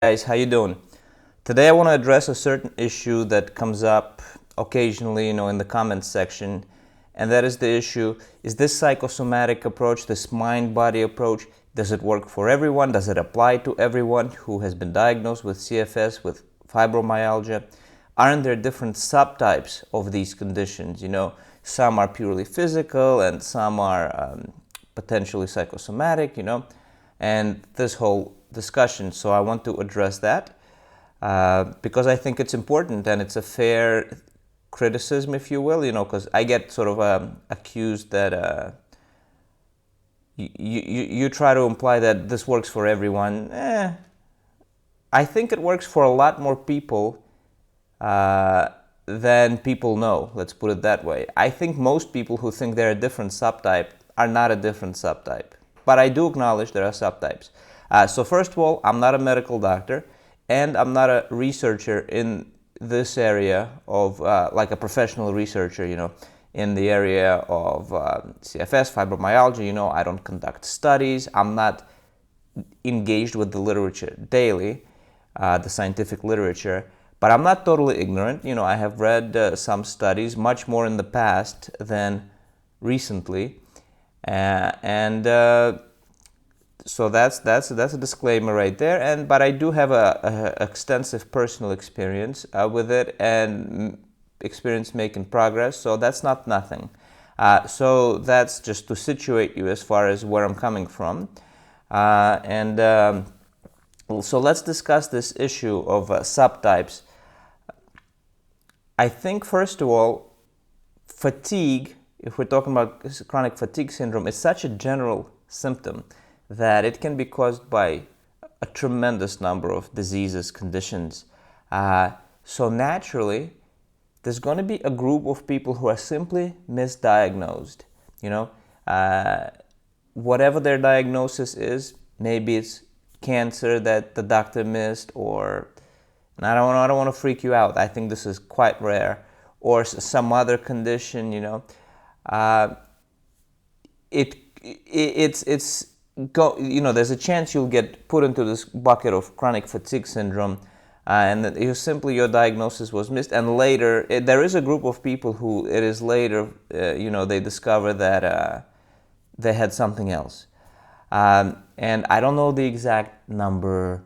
Guys, how you doing? Today I want to address a certain issue that comes up occasionally, in the comments section, and that is the issue, is this psychosomatic approach, this mind-body approach, does it work for everyone? Does it apply to everyone who has been diagnosed with CFS, with fibromyalgia? Aren't there different subtypes of these conditions? Some are purely physical and some are potentially psychosomatic, and this whole discussion. So I want to address that because I think it's important and it's a fair criticism, if you will, because I get sort of accused that you try to imply that this works for everyone. I think it works for a lot more people than people know. Let's put it that way. I think most people who think they're a different subtype are not a different subtype. But I do acknowledge there are subtypes. So first of all, I'm not a medical doctor, and I'm not a researcher in this area of, like a professional researcher, in the area of CFS, fibromyalgia. I don't conduct studies. I'm not engaged with the literature daily, the scientific literature. But I'm not totally ignorant. I have read some studies, much more in the past than recently. So that's a disclaimer right there. But I do have a extensive personal experience with it and experience making progress. So that's not nothing. So that's just to situate you as far as where I'm coming from. So let's discuss this issue of subtypes. I think first of all, fatigue, if we're talking about chronic fatigue syndrome, is such a general symptom that it can be caused by a tremendous number of diseases, conditions. So naturally, there's going to be a group of people who are simply misdiagnosed. Whatever their diagnosis is, maybe it's cancer that the doctor missed, and I don't want to freak you out. I think this is quite rare, or some other condition. There's a chance you'll get put into this bucket of chronic fatigue syndrome, and that your diagnosis was missed. And later, there is a group of people who it is later, they discover that they had something else. And I don't know the exact number,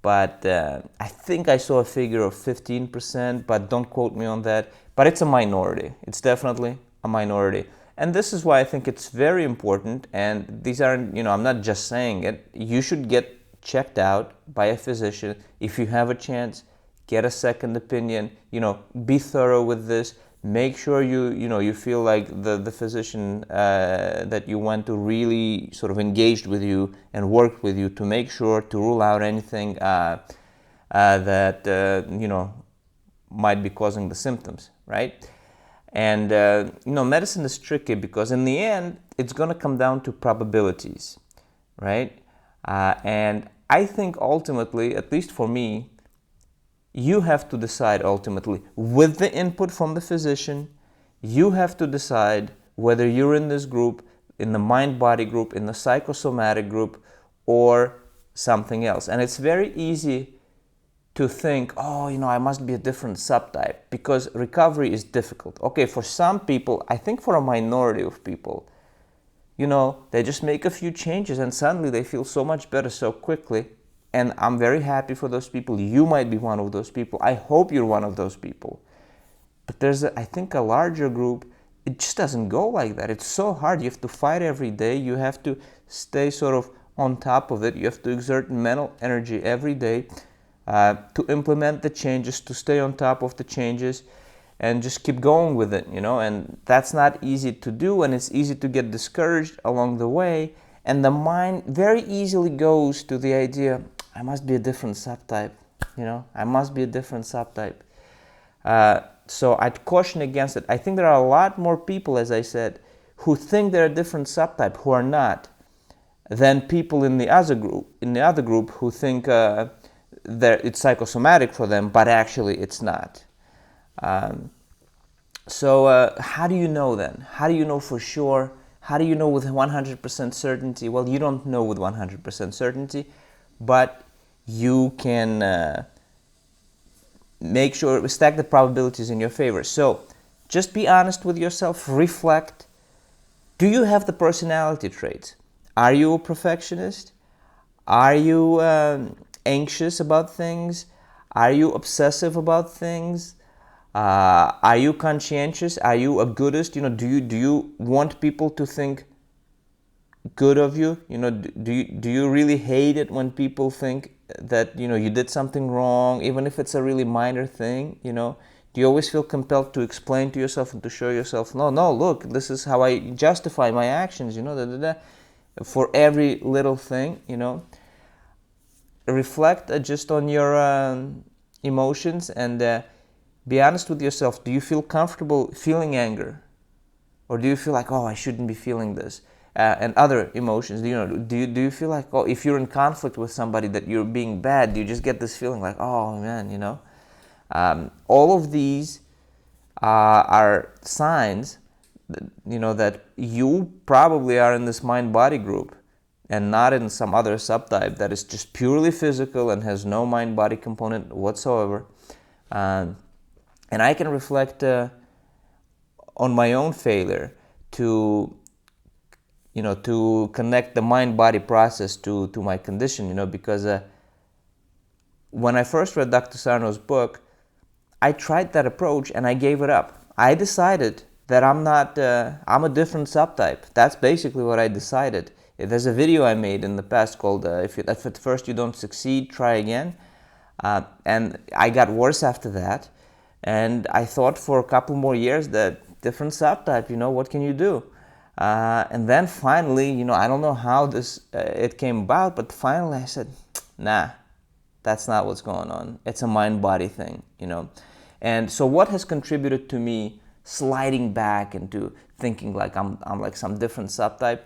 but I think I saw a figure of 15%, but don't quote me on that. But it's a minority. It's definitely a minority. And this is why I think it's very important, and these aren't, I'm not just saying it. You should get checked out by a physician. If you have a chance, get a second opinion, be thorough with this. Make sure you feel like the physician that you went to really sort of engaged with you and worked with you to make sure to rule out anything that, might be causing the symptoms, right? And, medicine is tricky because in the end, it's going to come down to probabilities, right? And I think ultimately, at least for me, you have to decide ultimately, with the input from the physician, you have to decide whether you're in this group, in the mind-body group, in the psychosomatic group, or something else. And it's very easy to think, I must be a different subtype, because recovery is difficult. Okay, for some people, I think for a minority of people, they just make a few changes and suddenly they feel so much better so quickly. And I'm very happy for those people. You might be one of those people. I hope you're one of those people. But there's, I think, a larger group. It just doesn't go like that. It's so hard. You have to fight every day. You have to stay sort of on top of it. You have to exert mental energy every day to implement the changes, to stay on top of the changes, and just keep going with it, And that's not easy to do, and it's easy to get discouraged along the way. And the mind very easily goes to the idea, I must be a different subtype, I must be a different subtype. So I'd caution against it. I think there are a lot more people, as I said, who think they're a different subtype, who are not, than people in the other group who think that it's psychosomatic for them, but actually it's not. So how do you know then? How do you know for sure? How do you know with 100% certainty? Well, you don't know with 100% certainty, but you can make sure, stack the probabilities in your favor. So just be honest with yourself, reflect. Do you have the personality traits? Are you a perfectionist? Are you anxious about things? Are you obsessive about things? Are you conscientious? Are you a goodist? Do you want people to think good of you? Do you really hate it when people think that you did something wrong, even if it's a really minor thing? Do you always feel compelled to explain to yourself and to show yourself, no, look, this is how I justify my actions, for every little thing? Reflect just on your emotions, and be honest with yourself. Do you feel comfortable feeling anger? Or do you feel like, oh, I shouldn't be feeling this? And other emotions, do you feel like, oh, if you're in conflict with somebody, that you're being bad? Do you just get this feeling like, oh man, all of these are signs that you probably are in this mind-body group and not in some other subtype that is just purely physical and has no mind-body component whatsoever. And I can reflect on my own failure to connect the mind-body process to my condition, because when I first read Dr. Sarno's book, I tried that approach and I gave it up. I decided that I'm a different subtype. That's basically what I decided. There's a video I made in the past called if at first you don't succeed, try again. And I got worse after that. And I thought for a couple more years that different subtype, what can you do? And then finally, I don't know how it came about, but finally I said, nah, that's not what's going on. It's a mind-body thing, And so what has contributed to me sliding back into thinking like I'm like some different subtype?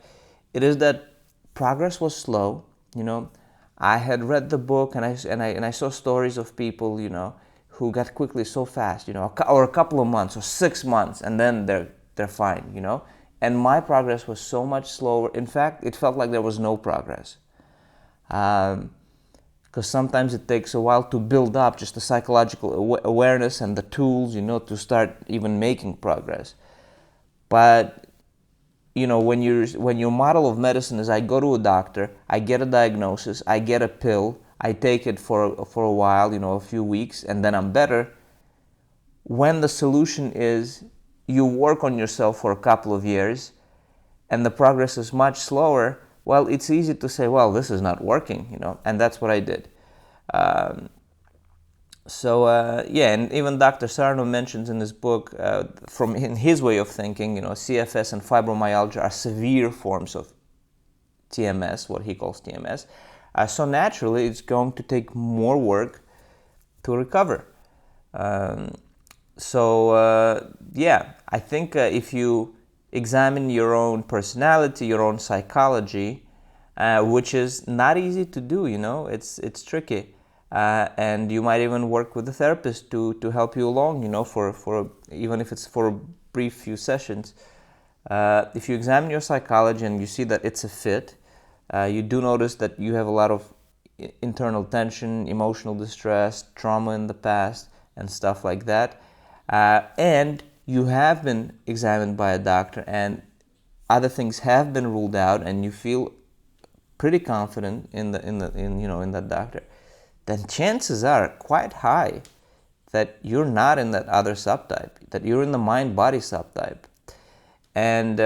It is that progress was slow, I had read the book and I saw stories of people, who got quickly so fast, or a couple of months or 6 months, and then they're fine, And my progress was so much slower. In fact, it felt like there was no progress. Because sometimes it takes a while to build up just the psychological awareness and the tools, to start even making progress. But when your model of medicine is I go to a doctor, I get a diagnosis, I get a pill, I take it for a while, a few weeks, and then I'm better. When the solution is you work on yourself for a couple of years and the progress is much slower, well, it's easy to say, well, this is not working, and that's what I did. And even Dr. Sarno mentions in his book, in his way of thinking, CFS and fibromyalgia are severe forms of TMS, what he calls TMS. So naturally, it's going to take more work to recover. I think if you examine your own personality, your own psychology, which is not easy to do, it's tricky. And you might even work with a therapist to help you along, for even if it's for a brief few sessions. If you examine your psychology and you see that it's a fit, you do notice that you have a lot of internal tension, emotional distress, trauma in the past, and stuff like that. And you have been examined by a doctor and other things have been ruled out, and you feel pretty confident in that doctor, then chances are quite high that you're not in that other subtype, that you're in the mind-body subtype. And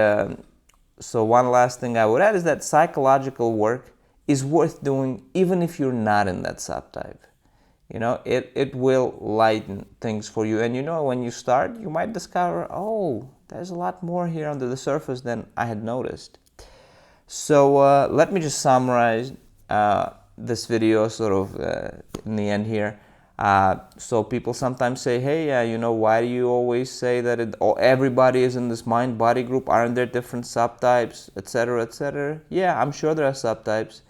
so one last thing I would add is that psychological work is worth doing even if you're not in that subtype. It will lighten things for you. And when you start, you might discover, oh, there's a lot more here under the surface than I had noticed. So let me just summarize this video sort of in the end here. So people sometimes say, hey, why do you always say that everybody is in this mind-body group? Aren't there different subtypes, etc., etc.? Yeah, I'm sure there are subtypes.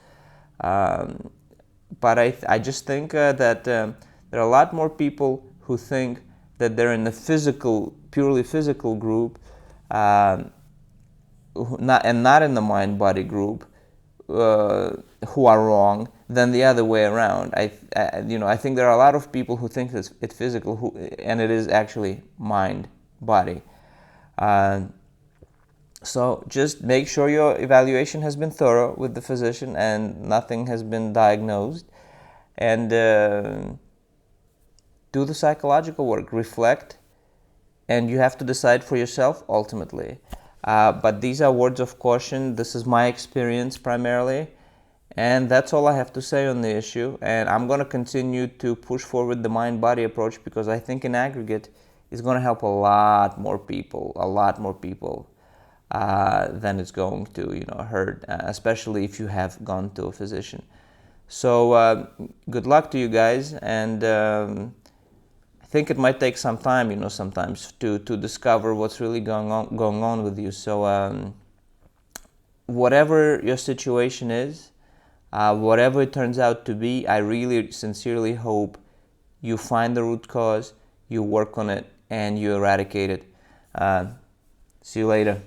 But I just think that there are a lot more people who think that they're in the purely physical group, not in the mind-body group, who are wrong, than the other way around. I think there are a lot of people who think it's physical, and it is actually mind, body. So just make sure your evaluation has been thorough with the physician and nothing has been diagnosed. And do the psychological work, reflect, and you have to decide for yourself ultimately. But these are words of caution. This is my experience primarily. And that's all I have to say on the issue. And I'm going to continue to push forward the mind-body approach because I think in aggregate it's going to help a lot more people than it's going to, hurt, especially if you have gone to a physician. So good luck to you guys. And I think it might take some time, sometimes to discover what's really going on with you. So whatever your situation is, whatever it turns out to be, I really sincerely hope you find the root cause, you work on it, and you eradicate it. See you later.